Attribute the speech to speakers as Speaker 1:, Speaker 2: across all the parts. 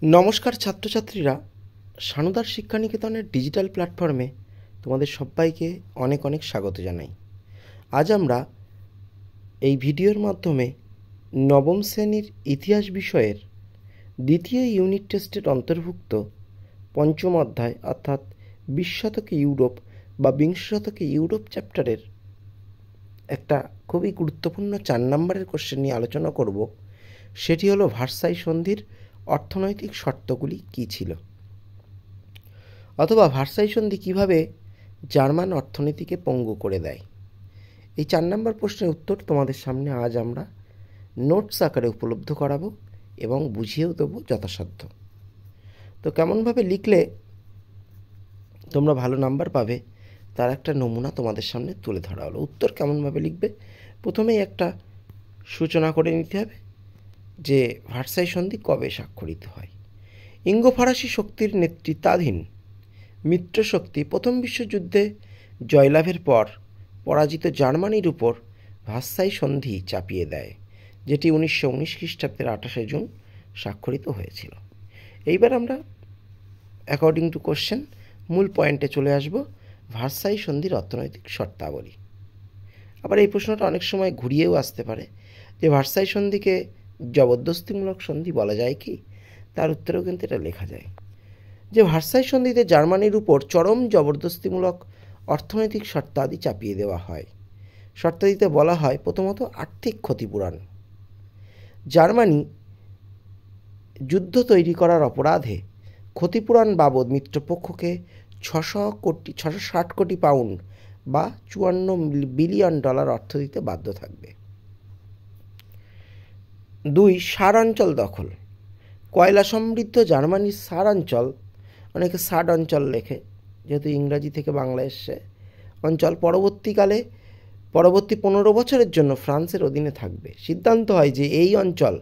Speaker 1: নমস্কার ছাত্রছাত্রীরা, সানুদার শিক্ষানিকেতনের ডিজিটাল প্ল্যাটফর্মে তোমাদের সবাইকে অনেক অনেক স্বাগত জানাই। আজ আমরা এই ভিডিওর মাধ্যমে নবম শ্রেণীর ইতিহাস বিষয়ের দ্বিতীয় ইউনিট টেস্টের অন্তর্ভুক্ত পঞ্চম অধ্যায় অর্থাৎ 20 শতকে ইউরোপ বা বিংশ শতকে ইউরোপ চ্যাপ্টারের একটা খুবই গুরুত্বপূর্ণ 4 নম্বরের কোশ্চেন নিয়ে আলোচনা করব। সেটি হলো ভার্সাই সন্ধির অর্থনৈতিক শর্তগুলি কী ছিল, অথবা ভার্সাই সন্ধি কীভাবে জার্মান অর্থনীতিকে পঙ্গু করে দেয়। এই 4 নম্বর প্রশ্নের উত্তর তোমাদের সামনে আজ আমরা নোটস আকারে উপলব্ধ করাবো এবং বুঝিয়েও দেবো যথাসাধ্য। তো কেমনভাবে লিখলে তোমরা ভালো নাম্বার পাবে তার একটা নমুনা তোমাদের সামনে তুলে ধরা হলো। উত্তর কেমনভাবে লিখবে, প্রথমেই একটা সূচনা করে নিতে হবে যে ভার্সাই সন্ধি কবে স্বাক্ষরিত হয়। ইঙ্গো ফরাসি শক্তির নেতৃত্বাধীন মিত্রশক্তি প্রথম বিশ্বযুদ্ধে জয়লাভের পর পরাজিত জার্মানির উপর ভার্সাই সন্ধি চাপিয়ে দেয়, যেটি 1919 খ্রিস্টাব্দের 28 জুন স্বাক্ষরিত হয়েছিল। এইবার আমরা অ্যাকর্ডিং টু কোশ্চেন মূল পয়েন্টে চলে আসব, ভার্সাই সন্ধির অর্থনৈতিক শর্তাবলী। আবার এই প্রশ্নটা অনেক সময় ঘুরিয়েও আসতে পারে যে ভার্সাই সন্ধিকে জবরদস্তিমূলক সন্ধি বলা যায় কি, তার উত্তরেও কিন্তু এটা লেখা যায় যে ভার্সাই সন্ধিতে জার্মানির উপর চরম জবরদস্তিমূলক অর্থনৈতিক শর্তাদি চাপিয়ে দেওয়া হয়। শর্তাদিতে বলা হয় প্রথমত আর্থিক ক্ষতিপূরণ। জার্মানি যুদ্ধ তৈরি করার অপরাধে ক্ষতিপূরণ বাবদ মিত্রপক্ষকে 660 কোটি পাউন্ড বা $54 বিলিয়ন অর্থ দিতে বাধ্য থাকবে। 2. সার অঞ্চল দখল। কয়লা সমৃদ্ধ জার্মানির সার অঞ্চল, অনেকে সাড অঞ্চল লেখে যেহেতু ইংরাজি থেকে বাংলা এসছে, অঞ্চল পরবর্তী 15 বছরের জন্য ফ্রান্সের অধীনে থাকবে। সিদ্ধান্ত হয় যে এই অঞ্চল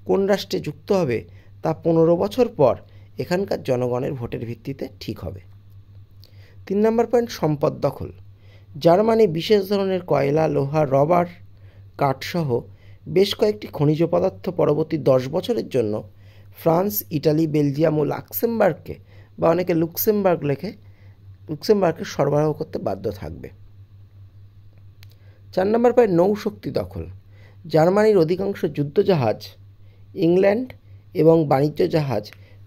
Speaker 1: কোন রাষ্ট্রে যুক্ত হবে তা 15 বছর পর এখানকার জনগণের ভোটের ভিত্তিতে ঠিক হবে। 3 নম্বর পয়েন্ট, সম্পদ দখল। জার্মানি বিশেষ ধরনের কয়লা, লোহা, রবার, কাঠসহ বেশ কয়েকটি খনিজ পদার্থ পরবর্তী 10 বছরের জন্য ফ্রান্স, ইটালি, বেলজিয়াম ও লাক্সেমবার্গকে বা অনেকে লুক্সেমবার্গ লেখে, লুক্সেমবার্গকে সরবরাহ করতে বাধ্য থাকবে। 4 নম্বর পয়েন্ট, নৌশক্তি দখল। জার্মানির অধিকাংশ যুদ্ধজাহাজ ইংল্যান্ড এবং বাণিজ্য জাহাজ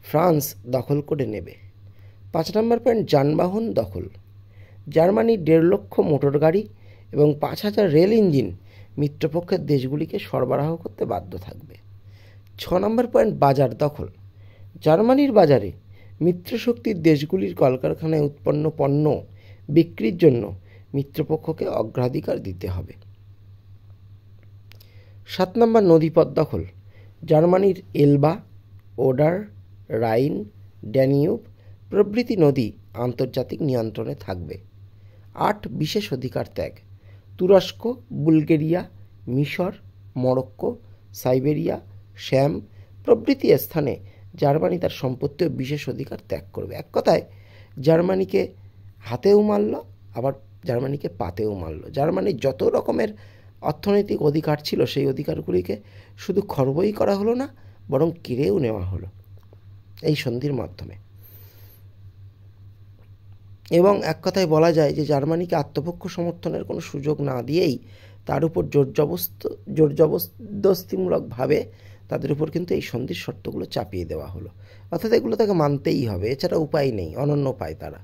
Speaker 1: ফ্রান্স দখল করে নেবে। 5 নম্বর পয়েন্ট, যানবাহন দখল। জার্মানির 1.5 লক্ষ মোটর গাড়ি এবং 5,000 রেল ইঞ্জিন মিত্রপক্ষের দেশগুলিকে সরবরাহ করতে বাধ্য থাকবে। 6 নম্বর পয়েন্ট, বাজার দখল। জার্মানির বাজারে মিত্রশক্তির দেশগুলির কলকারখানায় উৎপন্ন পণ্য বিক্রির জন্য মিত্রপক্ষকে অগ্রাধিকার দিতে হবে। 7 নম্বর, নদীপথ দখল। জার্মানির এলবা, ওডার, রাইন, ড্যানিউব প্রভৃতি নদী আন্তর্জাতিক নিয়ন্ত্রণে থাকবে। 8. বিশেষ অধিকার ত্যাগ। তুরস্ক, বুলগেরিয়া, মিশর, মরক্কো, সাইবেরিয়া, শ্যাম প্রভৃতি স্থানে জার্মানি তার সম্পত্তি ও বিশেষ অধিকার ত্যাগ করবে। এক কথায় জার্মানিকে হাতেও মারল, আবার জার্মানিকে পাতেও মারল। জার্মানির যত রকমের অর্থনৈতিক অধিকার ছিল সেই অধিকারগুলিকে শুধু খর্বই করা হলো না, বরং কেড়েও নেওয়া হলো এই সন্ধির মাধ্যমে। এবং এক কথায় বলা যায় যে জার্মানিকে আত্মপক্ষ সমর্থনের কোনো সুযোগ না দিয়েই তার উপর জোর জবরদস্তিমূলকভাবে তাদের উপর কিন্তু এই সন্ধির শর্তগুলো চাপিয়ে দেওয়া হলো, অর্থাৎ এগুলো তাকে মানতেই হবে, এছাড়া উপায় নেই, অনন্য পায় তারা।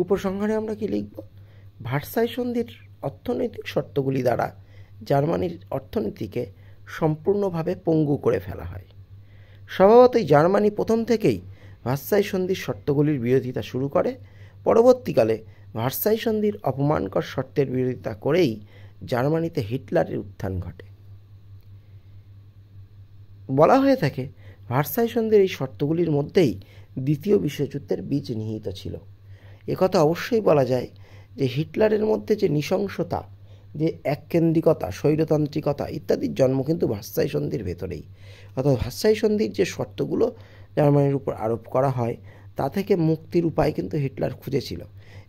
Speaker 1: উপসংহারে আমরা কি লিখব? ভার্সাই সন্ধির অর্থনৈতিক শর্তগুলি দ্বারা জার্মানির অর্থনীতিকে সম্পূর্ণভাবে পঙ্গু করে ফেলা হয়। স্বভাবতই জার্মানি প্রথম থেকেই ভার্সাই সন্ধির শর্তগুলির বিরোধিতা শুরু করে। পরবর্তীকালে ভার্সাই সন্ধির অপমানকর শর্তের বিরোধিতা করেই জার্মানিতে হিটলারের উত্থান ঘটে। বলা হয়ে থাকে ভার্সাই সন্ধির এই শর্তগুলির মধ্যেই দ্বিতীয় বিশ্বযুদ্ধের বীজ নিহিত ছিল। একথা অবশ্যই বলা যায় যে হিটলারের মধ্যে যে নৃশংসতা, যে এককেন্দ্রিকতা, স্বৈরতান্ত্রিকতা ইত্যাদির জন্ম কিন্তু ভার্সাই সন্ধির ভেতরেই। অর্থাৎ ভার্সাই সন্ধির যে শর্তগুলো জার্মানির উপর আরোপ করা হয় তা থেকে মুক্তির উপায় কিন্তু হিটলার খুঁজেছিল,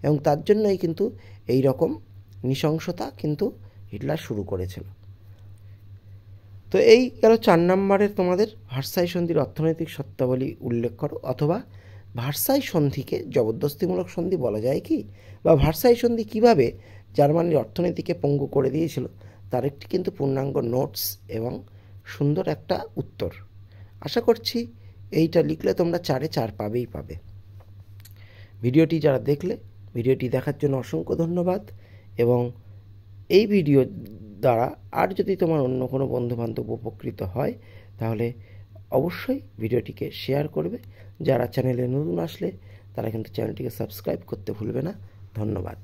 Speaker 1: এবং তার জন্যই কিন্তু এই রকম নৃশংসতা কিন্তু হিটলার শুরু করেছিল। তো এই গেল 4 নম্বরের তোমাদের ভার্সাই সন্ধির অর্থনৈতিক শর্তাবলী উল্লেখ করো, অথবা ভার্সাই সন্ধিকে জবরদস্তিমূলক সন্ধি বলা যায় কি, বা ভার্সাই সন্ধি কীভাবে জার্মানির অর্থনীতিকে পঙ্গু করে দিয়েছিল তার একটি কিন্তু পূর্ণাঙ্গ নোটস এবং সুন্দর একটা উত্তর। আশা করছি এইটা লিখলে তোমরা 4-এ 4 পাবে। ভিডিওটি যারা দেখলে, ভিডিওটি দেখার জন্য অসংখ্য ধন্যবাদ। এবং এই ভিডিও দ্বারা আর যদি তোমার অন্য কোনো বন্ধুবান্ধব উপকৃত হয় তাহলে অবশ্যই ভিডিওটিকে শেয়ার করবে। যারা চ্যানেলে নতুন আসলে তারা কিন্তু চ্যানেলটিকে সাবস্ক্রাইব করতে ভুলবে না। ধন্যবাদ।